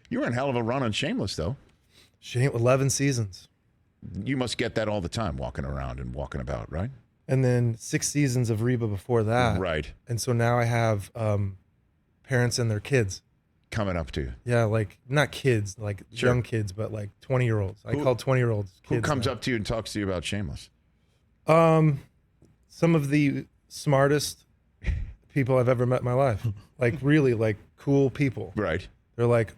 You were in hell of a run on Shameless, though. 11 seasons. You must get that all the time, walking around and walking about, right? And then 6 seasons of Reba before that. Right. And so now I have parents and their kids. Coming up to you. Yeah, like not kids, like young kids, but like 20-year-olds. I call 20-year-olds kids. Who comes now. up to you and talks to you about Shameless? Some of the smartest people I've ever met in my life. Like really like cool people. Right. They're like,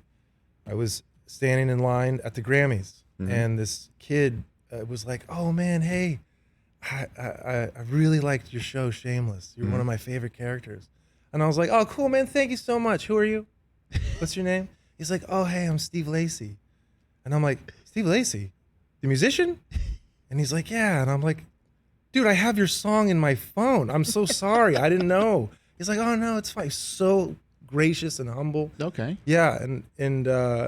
I was standing in line at the Grammys and this kid was like, oh man, hey, I really liked your show, Shameless. You're one of my favorite characters. And I was like, oh, cool, man. Thank you so much. Who are you? What's your name? He's like, oh, hey, I'm Steve Lacy. And I'm like, Steve Lacy, the musician? And he's like, yeah. And I'm like, dude, I have your song in my phone. I'm so sorry. I didn't know. He's like, oh, no, it's fine. So gracious and humble. Okay. Yeah, and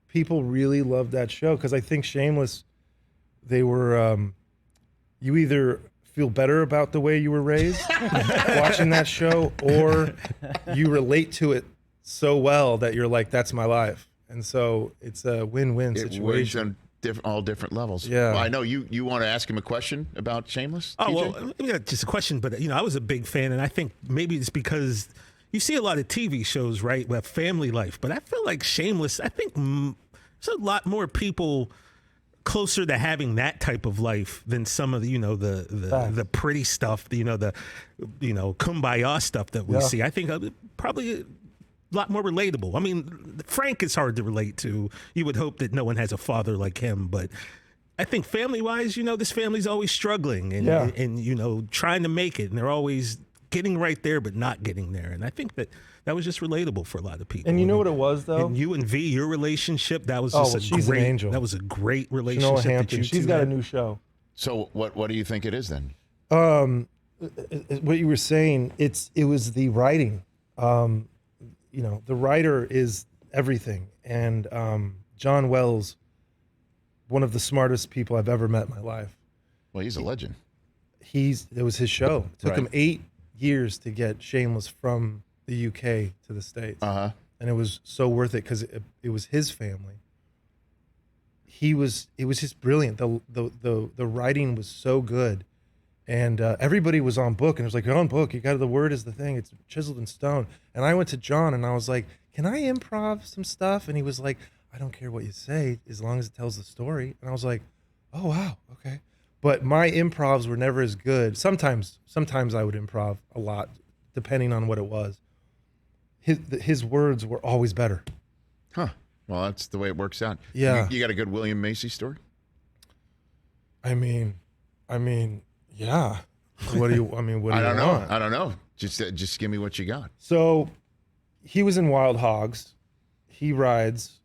people really loved that show because I think Shameless, they were, you either feel better about the way you were raised watching that show, or you relate to it so well that you're like, that's my life. And so it's a win-win situation. It works on all different levels. Yeah. Well, I know you want to ask him a question about Shameless? Oh, TJ? well, just a question, but I was a big fan, and I think maybe it's because you see a lot of TV shows, right, with family life, but I feel like Shameless, I think there's a lot more people closer to having that type of life than some of the, the pretty stuff, the kumbaya stuff that we see. I think probably a lot more relatable. I mean, Frank is hard to relate to. You would hope that no one has a father like him, but I think family-wise, this family's always struggling and trying to make it, and they're always getting right there but not getting there. And I think that was just relatable for a lot of people. And you know what it was, though? And you and V, your relationship, that was just she's an angel. That was a great relationship. Shanola Hampton, she's got a new show. So what do you think it is then? What you were saying, it was the writing. The writer is everything. And John Wells, one of the smartest people I've ever met in my life. Well, he's a legend. It was his show. It took Right. him 8 years to get Shameless from the UK to the States. And it was so worth it because it was his family. It was just brilliant. The writing was so good. And everybody was on book, and it was like, you're on book. The word is the thing. It's chiseled in stone. And I went to John, and I was like, can I improv some stuff? And he was like, I don't care what you say, as long as it tells the story. And I was like, oh, wow, okay. But my improvs were never as good. Sometimes I would improv a lot, depending on what it was. His words were always better. Huh. Well, that's the way it works out. Yeah. You got a good William Macy story? I mean, yeah. What do you want? I don't know. Just give me what you got. So he was in Wild Hogs. He rides.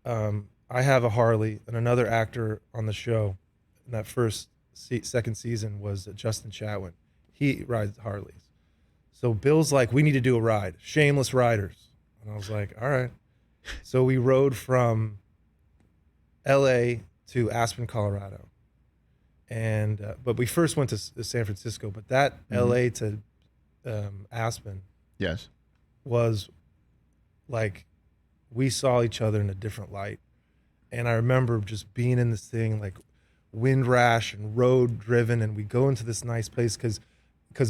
I have a Harley, and another actor on the show in that second season was Justin Chatwin. He rides Harleys. So Bill's like, we need to do a ride, Shameless Riders. And I was like, all right. So we rode from LA to Aspen, Colorado. And but we first went to San Francisco, but that LA to Aspen Yes. was like, we saw each other in a different light. And I remember just being in this thing like wind rash and road driven, and we go into this nice place because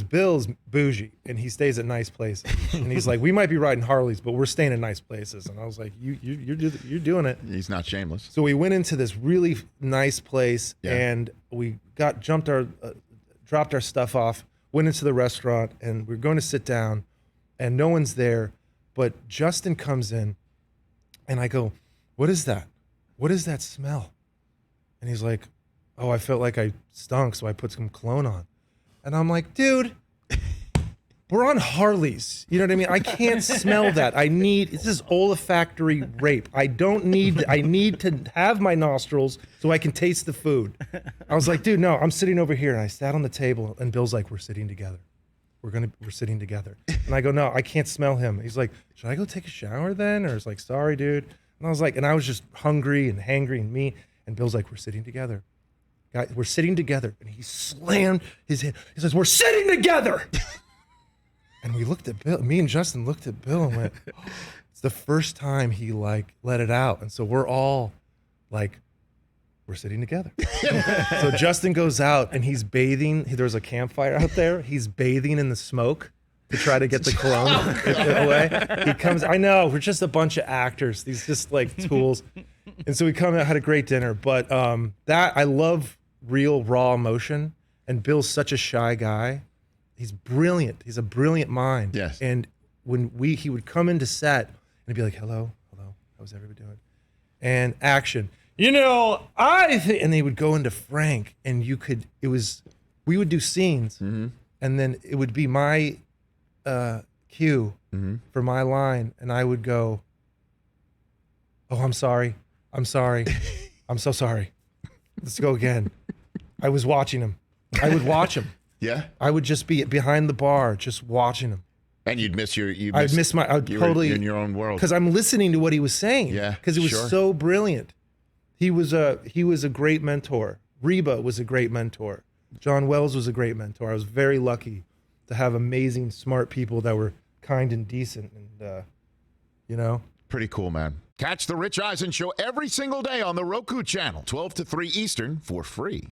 Bill's bougie and he stays at nice places. And he's like, we might be riding Harleys, but we're staying in nice places. And I was like, you're doing it. He's not shameless. So we went into this really nice place, and we dropped our stuff off, went into the restaurant, and we're going to sit down, and no one's there, but Justin comes in, and I go, what is that? What is that smell? And he's like, oh, I felt like I stunk, so I put some cologne on. And I'm like, dude, we're on Harleys. You know what I mean? I can't smell that. This is olfactory rape. I need to have my nostrils so I can taste the food. I was like, dude, no, I'm sitting over here. And I sat on the table, and Bill's like, we're sitting together. We're sitting together. And I go, no, I can't smell him. He's like, should I go take a shower then? Or it's like, sorry, dude. And I was like, and I was just hungry and hangry and me. And Bill's like, we're sitting together. Guys, we're sitting together. And he slammed his hand. He says, we're sitting together. And we looked at Bill. Me and Justin looked at Bill and went, oh, it's the first time he like let it out. And so we're all like, we're sitting together. So Justin goes out and he's bathing. There's a campfire out there. He's bathing in the smoke to try to get the cologne away. He comes, I know, we're just a bunch of actors. These just like tools. And so we come out, had a great dinner. But that, I love real raw emotion. And Bill's such a shy guy. He's brilliant. He's a brilliant mind. Yes. And when he would come into set and he'd be like, hello, how's everybody doing? And action. You know, and they would go into Frank, and we would do scenes, and then it would be my cue for my line, and I would go, oh, I'm sorry, I'm so sorry. Let's go again. I was watching him. I would watch him. Yeah. I would just be behind the bar, just watching him. And you'd miss your. I'd totally in your own world because I'm listening to what he was saying. Yeah, because it was so brilliant. He was a great mentor. Reba was a great mentor. John Wells was a great mentor. I was very lucky to have amazing, smart people that were kind and decent, and you know. Pretty cool, man. Catch the Rich Eisen Show every single day on the Roku channel, 12 to 3 Eastern, for free.